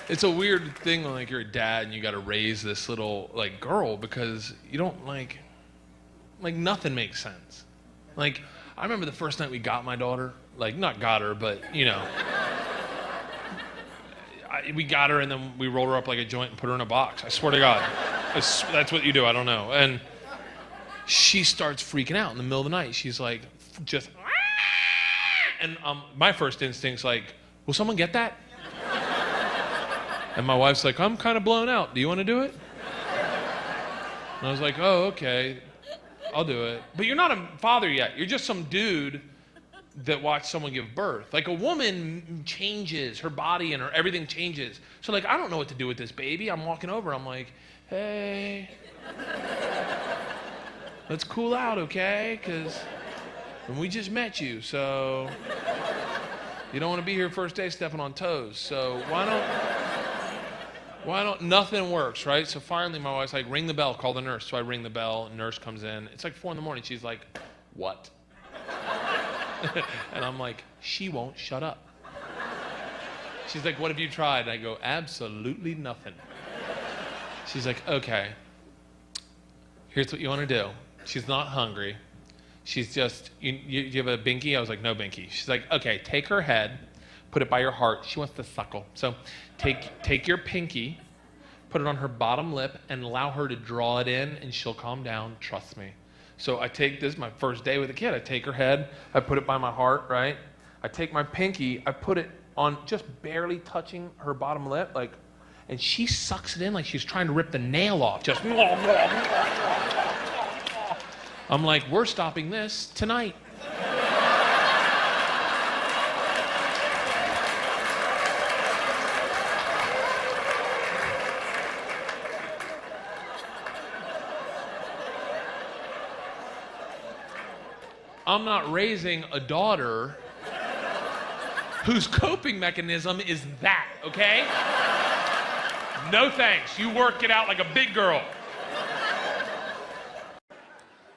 It's a weird thing when like you're a dad and you got to raise this little like girl because you don't like nothing makes sense. Like I remember the first night we got my daughter, like not got her, but you know, we got her and then we rolled her up like a joint and put her in a box. I swear to God, that's what you do. I don't know. And she starts freaking out in the middle of the night. She's like, just, and my first instinct's like, will someone get that? And my wife's like, I'm kind of blown out. Do you want to do it? And I was like, oh, okay, I'll do it. But you're not a father yet. You're just some dude that watched someone give birth. Like a woman changes, her body and everything changes. So like, I don't know what to do with this baby. I'm walking over, I'm like, hey, let's cool out, okay? Because we just met you, so you don't want to be here first day stepping on toes. So why don't, nothing works, right? So finally my wife's like, ring the bell, call the nurse. So I ring the bell, nurse comes in. It's like 4 a.m. She's like, what? And I'm like, she won't shut up. She's like, what have you tried? And I go, absolutely nothing. She's like, okay, here's what you want to do. She's not hungry. She's just, you have a binky? I was like, no binky. She's like, okay, take her head, put it by your heart. She wants to suckle. So take your pinky, put it on her bottom lip, and allow her to draw it in, and she'll calm down. Trust me. So I take this, my first day with a kid. I take her head, I put it by my heart, right? I take my pinky, I put it on just barely touching her bottom lip, like, and she sucks it in like she's trying to rip the nail off. Just, I'm like, we're stopping this tonight. I'm not raising a daughter whose coping mechanism is that, okay? No thanks. You work it out like a big girl.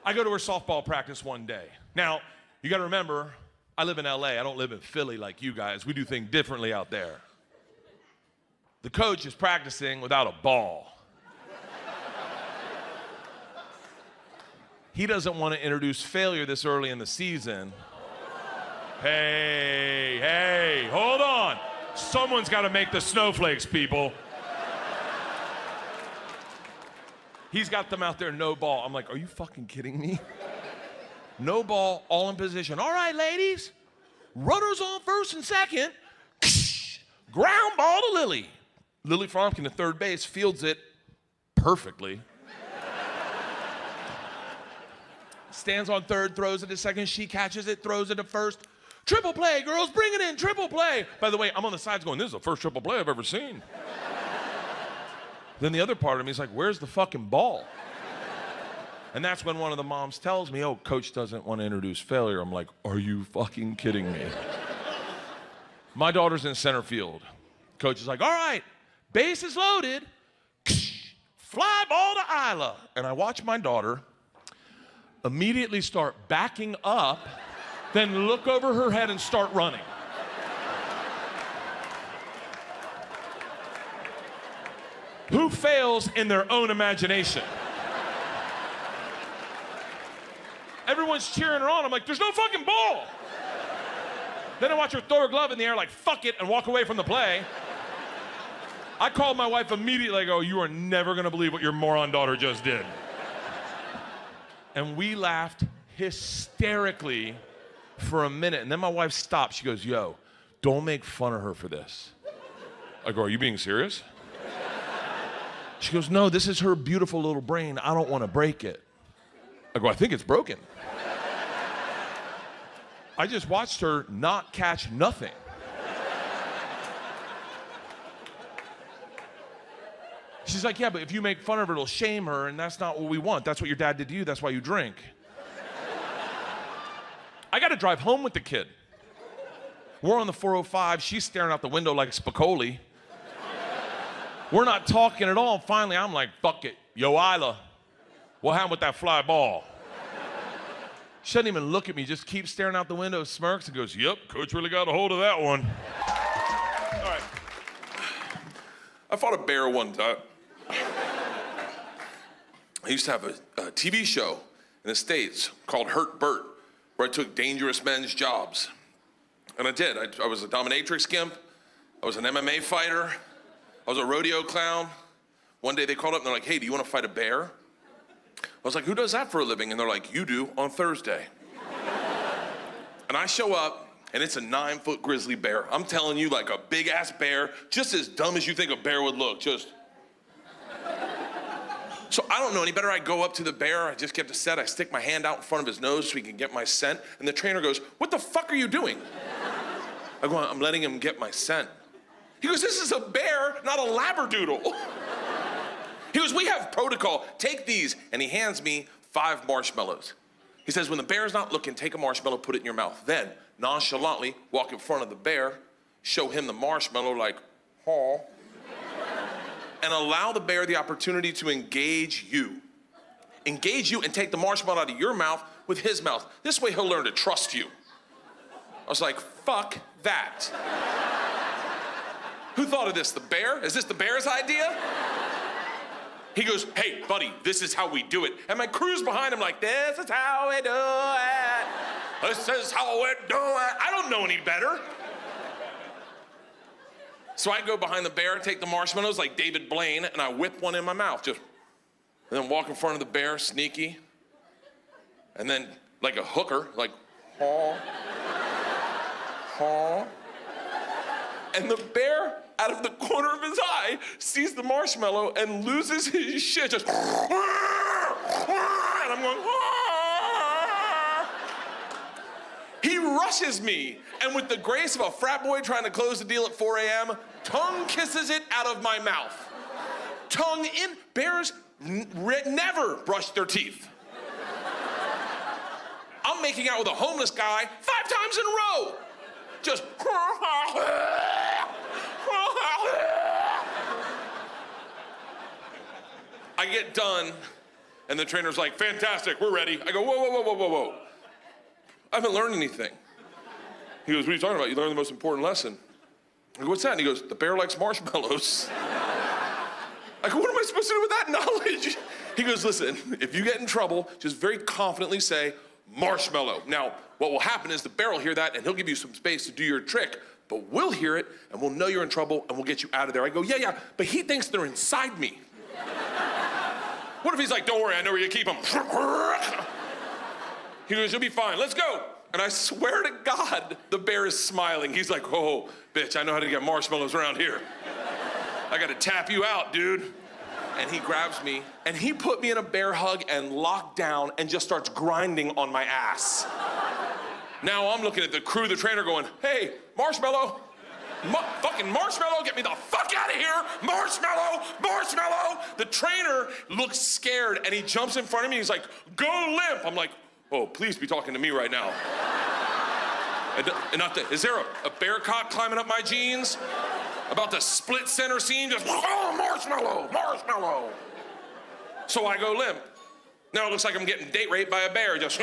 I go to her softball practice one day. Now, you gotta remember, I live in LA. I don't live in Philly like you guys. We do things differently out there. The coach is practicing without a ball. He doesn't want to introduce failure this early in the season. Hey, hold on. Someone's got to make the snowflakes, people. He's got them out there, no ball. I'm like, are you fucking kidding me? No ball, all in position. All right, ladies. Runners on first and second. Ground ball to Lily. Lily Fromkin at third base fields it perfectly. Stands on third, throws it to second. She catches it, throws it to first. Triple play, girls, bring it in, triple play. By the way, I'm on the sides going, this is the first triple play I've ever seen. Then the other part of me is like, where's the fucking ball? And that's when one of the moms tells me, oh, coach doesn't want to introduce failure. I'm like, are you fucking kidding me? My daughter's in center field. Coach is like, all right, base is loaded. Fly ball to Isla. And I watch my daughter immediately start backing up, then look over her head and start running. Who fails in their own imagination? Everyone's cheering her on. I'm like, there's no fucking ball. Then I watch her throw her glove in the air like, fuck it, and walk away from the play. I called my wife immediately. I go, you are never gonna believe what your moron daughter just did. And we laughed hysterically for a minute. And then my wife stopped. She goes, yo, don't make fun of her for this. I go, are you being serious? She goes, no, this is her beautiful little brain. I don't want to break it. I go, I think it's broken. I just watched her not catch nothing. She's like, yeah, but if you make fun of her, it'll shame her, and that's not what we want. That's what your dad did to you. That's why you drink. I got to drive home with the kid. We're on the 405. She's staring out the window like Spicoli. We're not talking at all. Finally, I'm like, fuck it. Yo, Isla, what happened with that fly ball? She doesn't even look at me, just keeps staring out the window, smirks, and goes, yep, coach really got a hold of that one. All right. I fought a bear one time. I used to have a TV show in the States called Hurt Bert, where I took dangerous men's jobs. And I did. I was a dominatrix gimp. I was an MMA fighter. I was a rodeo clown. One day they called up and they're like, hey, do you want to fight a bear? I was like, who does that for a living? And they're like, you do on Thursday. And I show up and it's a 9-foot grizzly bear. I'm telling you, like a big ass bear, just as dumb as you think a bear would look, just. So I don't know any better. I go up to the bear, I just get to set, I stick my hand out in front of his nose so he can get my scent, and the trainer goes, what the fuck are you doing? I go, I'm letting him get my scent. He goes, this is a bear, not a labradoodle. He goes, we have protocol, take these, and he hands me 5 marshmallows. He says, when the bear's not looking, take a marshmallow, put it in your mouth. Then, nonchalantly, walk in front of the bear, show him the marshmallow like, huh, and allow the bear the opportunity to engage you. Engage you and take the marshmallow out of your mouth with his mouth. This way he'll learn to trust you. I was like, fuck that. Who thought of this, the bear? Is this the bear's idea? He goes, hey, buddy, this is how we do it. And my crew's behind him like, this is how we do it. This is how we do it. I don't know any better. So I go behind the bear, take the marshmallows like David Blaine, and I whip one in my mouth, just, and then walk in front of the bear, sneaky, and then like a hooker, like, haw, haw. And the bear, out of the corner of his eye, sees the marshmallow and loses his shit, just, and I'm going, He rushes me, and with the grace of a frat boy trying to close the deal at 4 a.m., tongue kisses it out of my mouth. Tongue in. Bears never brush their teeth. I'm making out with a homeless guy 5 times in a row. Just. I get done, and the trainer's like, fantastic, we're ready. I go, whoa, whoa, whoa, whoa, whoa, whoa. I haven't learned anything. He goes, what are you talking about? You learned the most important lesson. I go, what's that? And he goes, the bear likes marshmallows. I go, what am I supposed to do with that knowledge? He goes, listen, if you get in trouble, just very confidently say, marshmallow. Now, what will happen is the bear will hear that and he'll give you some space to do your trick, but we'll hear it and we'll know you're in trouble and we'll get you out of there. I go, yeah, but he thinks they're inside me. What if he's like, don't worry, I know where you keep them. He goes, you'll be fine, let's go. And I swear to God, the bear is smiling. He's like, oh, bitch, I know how to get marshmallows around here. I gotta tap you out, dude. And he grabs me, and he put me in a bear hug and locked down and just starts grinding on my ass. Now I'm looking at the crew, the trainer going, hey, marshmallow. Fucking marshmallow, get me the fuck out of here! Marshmallow, marshmallow! The trainer looks scared and he jumps in front of me, he's like, go limp! I'm like, oh, please be talking to me right now. Is there a bear cock climbing up my jeans? About the split center scene, just, oh, marshmallow, marshmallow. So I go limp. Now it looks like I'm getting date raped by a bear, just,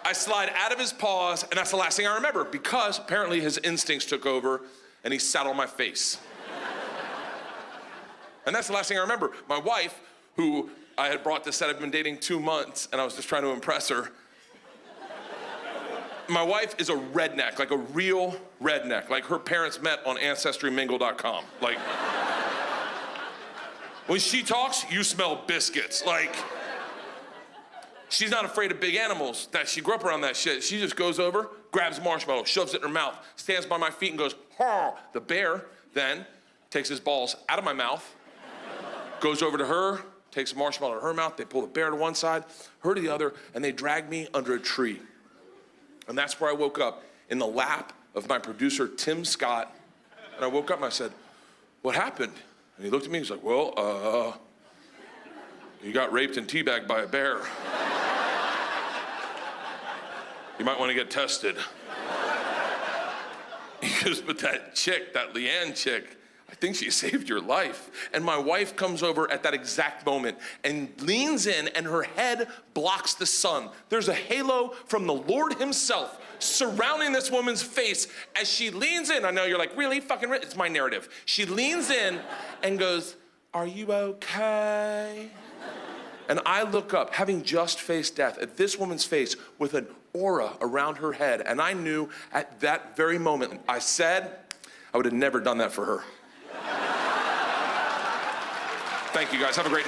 I slide out of his paws, and that's the last thing I remember, because apparently his instincts took over, and he sat on my face. And that's the last thing I remember. My wife, who I had brought to set, I've been dating 2 months, and I was just trying to impress her. My wife is a redneck, like a real redneck. Like her parents met on AncestryMingle.com. Like, when she talks, you smell biscuits. Like, she's not afraid of big animals. That she grew up around that shit. She just goes over, grabs a marshmallow, shoves it in her mouth, stands by my feet and goes, "Haw." The bear then takes his balls out of my mouth, goes over to her, takes a marshmallow out of her mouth. They pull the bear to one side, her to the other, and they drag me under a tree. And that's where I woke up, in the lap of my producer, Tim Scott. And I woke up and I said, what happened? And he looked at me, he's like, well, you got raped and teabagged by a bear. You might want to get tested. He goes, but that chick, that Leanne chick, I think she saved your life. And my wife comes over at that exact moment and leans in, and her head blocks the sun. There's a halo from the Lord himself surrounding this woman's face as she leans in. I know you're like, really? Fucking it's my narrative. She leans in and goes, "Are you okay?" And I look up, having just faced death, at this woman's face with an aura around her head. And I knew at that very moment, I said, I would have never done that for her. Thank you guys, have a great night.